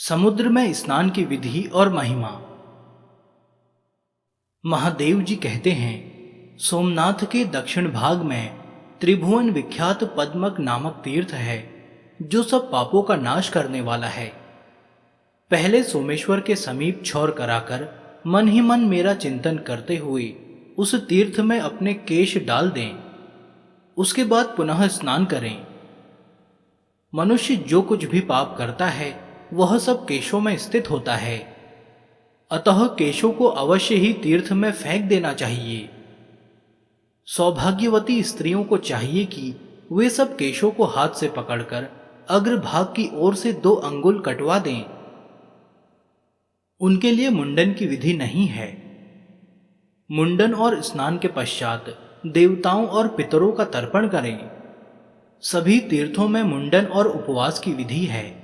समुद्र में स्नान की विधि और महिमा। महादेव जी कहते हैं, सोमनाथ के दक्षिण भाग में त्रिभुवन विख्यात पद्मक नामक तीर्थ है, जो सब पापों का नाश करने वाला है। पहले सोमेश्वर के समीप छोर कराकर मन ही मन मेरा चिंतन करते हुए उस तीर्थ में अपने केश डाल दें। उसके बाद पुनः स्नान करें। मनुष्य जो कुछ भी पाप करता है वह सब केशों में स्थित होता है, अतः केशों को अवश्य ही तीर्थ में फेंक देना चाहिए। सौभाग्यवती स्त्रियों को चाहिए कि वे सब केशों को हाथ से पकड़कर अग्रभाग की ओर से 2 अंगुल कटवा दें। उनके लिए मुंडन की विधि नहीं है। मुंडन और स्नान के पश्चात देवताओं और पितरों का तर्पण करें। सभी तीर्थों में मुंडन और उपवास की विधि है।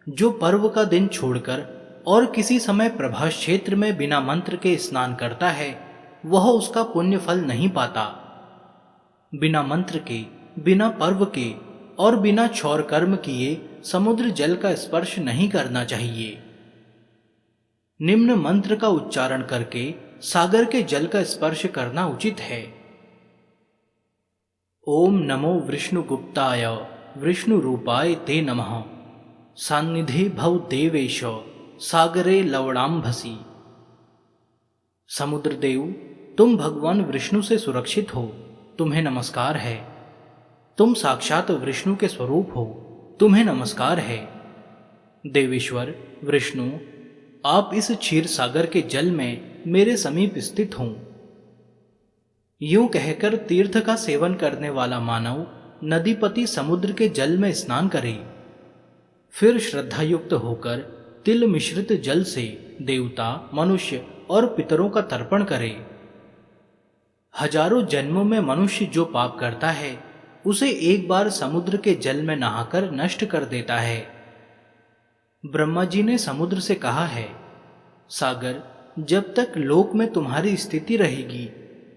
जो पर्व का दिन छोड़कर और किसी समय प्रभास क्षेत्र में बिना मंत्र के स्नान करता है वह उसका पुण्य फल नहीं पाता। बिना मंत्र के, बिना पर्व के और बिना क्षौर कर्म किए समुद्र जल का स्पर्श नहीं करना चाहिए। निम्न मंत्र का उच्चारण करके सागर के जल का स्पर्श करना उचित है। ओम नमो विष्णुगुप्ताय विष्णु रूपाय ते नमः। सान्निधे भव देवेश सागरे लवणाम्भसी। समुद्र देव, तुम भगवान विष्णु से सुरक्षित हो, तुम्हें नमस्कार है। तुम साक्षात विष्णु के स्वरूप हो, तुम्हें नमस्कार है। देवेश्वर विष्णु, आप इस क्षीर सागर के जल में मेरे समीप स्थित हों। यूं कहकर तीर्थ का सेवन करने वाला मानव नदीपति समुद्र के जल में स्नान करे। फिर श्रद्धायुक्त होकर तिल मिश्रित जल से देवता, मनुष्य और पितरों का तर्पण करे। हजारों जन्मों में मनुष्य जो पाप करता है उसे एक बार समुद्र के जल में नहाकर नष्ट कर देता है। ब्रह्मा जी ने समुद्र से कहा है, सागर, जब तक लोक में तुम्हारी स्थिति रहेगी,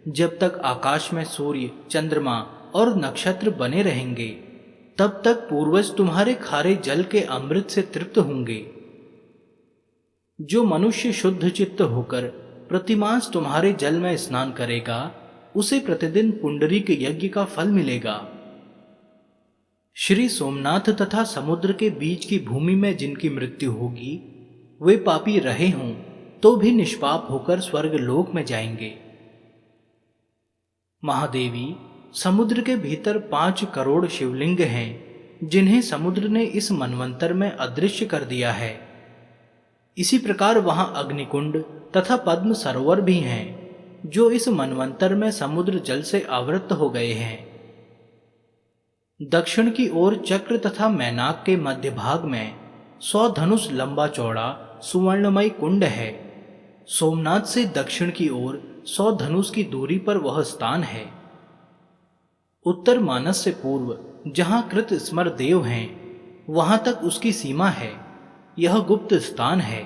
जब तक आकाश में सूर्य, चंद्रमा और नक्षत्र बने रहेंगे, तब तक पूर्वज तुम्हारे खारे जल के अमृत से तृप्त होंगे। जो मनुष्य शुद्ध चित्त होकर प्रतिमास तुम्हारे जल में स्नान करेगा उसे प्रतिदिन पुंडरीक यज्ञ का फल मिलेगा। श्री सोमनाथ तथा समुद्र के बीच की भूमि में जिनकी मृत्यु होगी वे पापी रहे हों तो भी निष्पाप होकर स्वर्ग लोक में जाएंगे। महादेवी, समुद्र के भीतर 5 करोड़ शिवलिंग हैं जिन्हें समुद्र ने इस मनवंतर में अदृश्य कर दिया है। इसी प्रकार वहां अग्निकुंड तथा पद्म सरोवर भी हैं जो इस मनवंतर में समुद्र जल से आवृत हो गए हैं। दक्षिण की ओर चक्र तथा मैनाक के मध्य भाग में 100 धनुष लंबा चौड़ा सुवर्णमय कुंड है। सोमनाथ से दक्षिण की ओर 100 धनुष की दूरी पर वह स्थान है। उत्तर मानस से पूर्व जहां कृत स्मर देव हैं वहां तक उसकी सीमा है। यह गुप्त स्थान है।